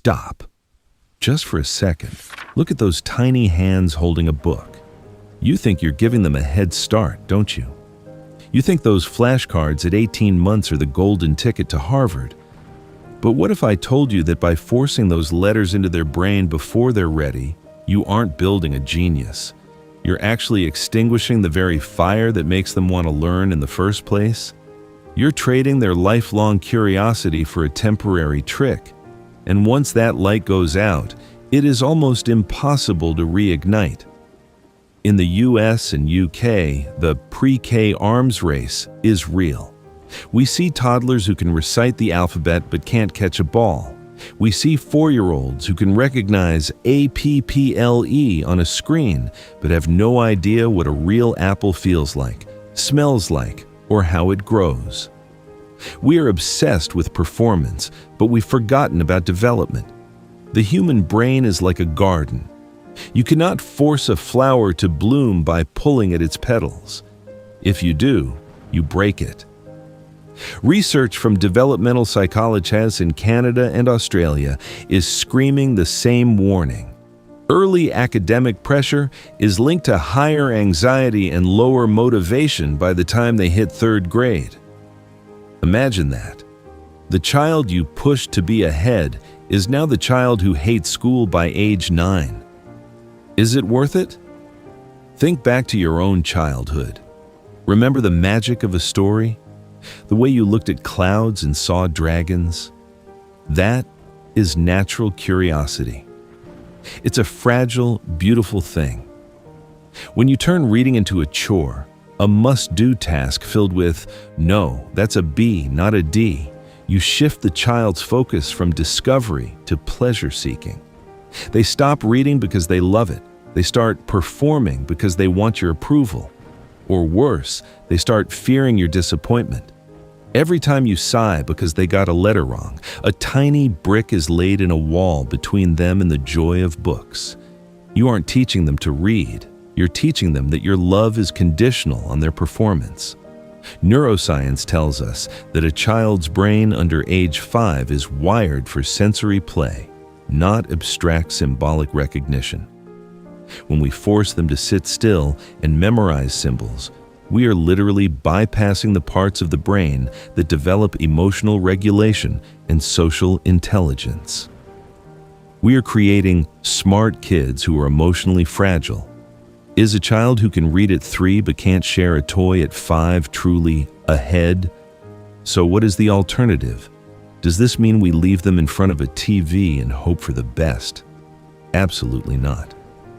Stop. Just for a second, look at those tiny hands holding a book. You think you're giving them a head start, don't you? You think those flashcards at 18 months are the golden ticket to Harvard. But what if I told you that by forcing those letters into their brain before they're ready, you aren't building a genius? You're actually extinguishing the very fire that makes them want to learn in the first place? You're trading their lifelong curiosity for a temporary trick. And once that light goes out, it is almost impossible to reignite. In the US and UK, the pre-K arms race is real. We see toddlers who can recite the alphabet but can't catch a ball. We see 4-year-olds who can recognize APPLE on a screen but have no idea what a real apple feels like, smells like, or how it grows. We are obsessed with performance, but we've forgotten about development. The human brain is like a garden. You cannot force a flower to bloom by pulling at its petals. If you do, you break it. Research from developmental psychologists in Canada and Australia is screaming the same warning. Early academic pressure is linked to higher anxiety and lower motivation by the time they hit 3rd grade. Imagine that. The child you pushed to be ahead is now the child who hates school by age 9. Is it worth it? Think back to your own childhood. Remember the magic of a story? The way you looked at clouds and saw dragons? That is natural curiosity. It's a fragile, beautiful thing. When you turn reading into a chore, a must-do task filled with, "No, that's a B, not a D," you shift the child's focus from discovery to pleasure-seeking. They stop reading because they love it. They start performing because they want your approval. Or worse, they start fearing your disappointment. Every time you sigh because they got a letter wrong, a tiny brick is laid in a wall between them and the joy of books. You aren't teaching them to read. You're teaching them that your love is conditional on their performance. Neuroscience tells us that a child's brain under age 5 is wired for sensory play, not abstract symbolic recognition. When we force them to sit still and memorize symbols, we are literally bypassing the parts of the brain that develop emotional regulation and social intelligence. We are creating smart kids who are emotionally fragile. Is a child who can read at 3 but can't share a toy at 5 truly ahead? So what is the alternative? Does this mean we leave them in front of a TV and hope for the best? Absolutely not.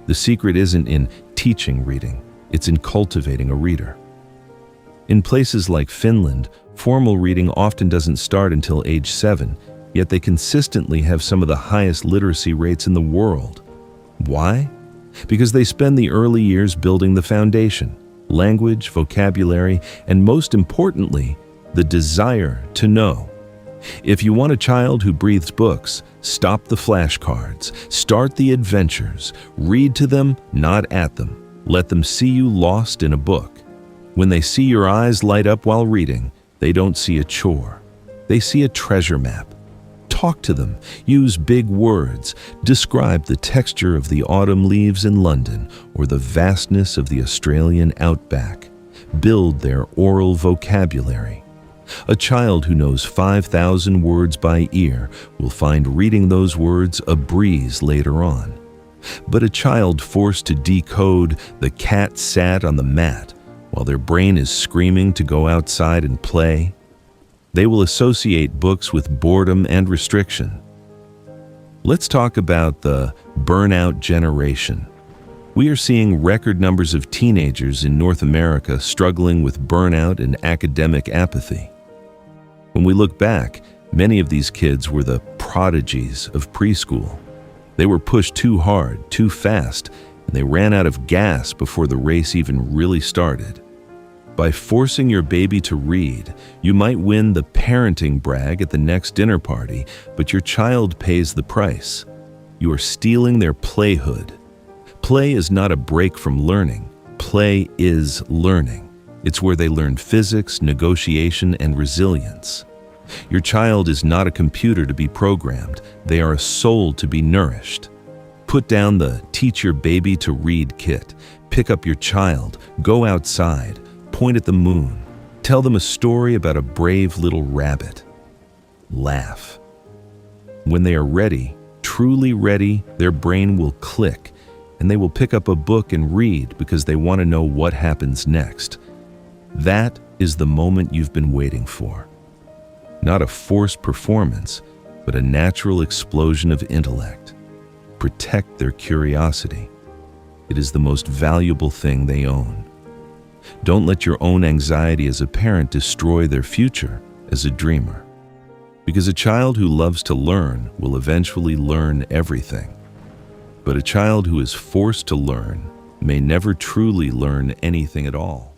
The secret isn't in teaching reading, it's in cultivating a reader. In places like Finland, formal reading often doesn't start until age 7, yet they consistently have some of the highest literacy rates in the world. Why? Because they spend the early years building the foundation, language, vocabulary, and most importantly, the desire to know. If you want a child who breathes books, stop the flashcards, start the adventures, read to them, not at them. Let them see you lost in a book. When they see your eyes light up while reading, they don't see a chore. They see a treasure map. Talk to them, use big words, describe the texture of the autumn leaves in London or the vastness of the Australian outback. Build their oral vocabulary. A child who knows 5,000 words by ear will find reading those words a breeze later on. But a child forced to decode "the cat sat on the mat" while their brain is screaming to go outside and play, they will associate books with boredom and restriction. Let's talk about the burnout generation. We are seeing record numbers of teenagers in North America struggling with burnout and academic apathy. When we look back, many of these kids were the prodigies of preschool. They were pushed too hard, too fast, and they ran out of gas before the race even really started. By forcing your baby to read, you might win the parenting brag at the next dinner party, but your child pays the price. You are stealing their playhood. Play is not a break from learning. Play is learning. It's where they learn physics, negotiation, and resilience. Your child is not a computer to be programmed. They are a soul to be nourished. Put down the teach your baby to read kit. Pick up your child, go outside, point at the moon. Tell them a story about a brave little rabbit. Laugh. When they are ready, truly ready, their brain will click and they will pick up a book and read because they want to know what happens next. That is the moment you've been waiting for. Not a forced performance, but a natural explosion of intellect. Protect their curiosity. It is the most valuable thing they own. Don't let your own anxiety as a parent destroy their future as a dreamer. Because a child who loves to learn will eventually learn everything. But a child who is forced to learn may never truly learn anything at all.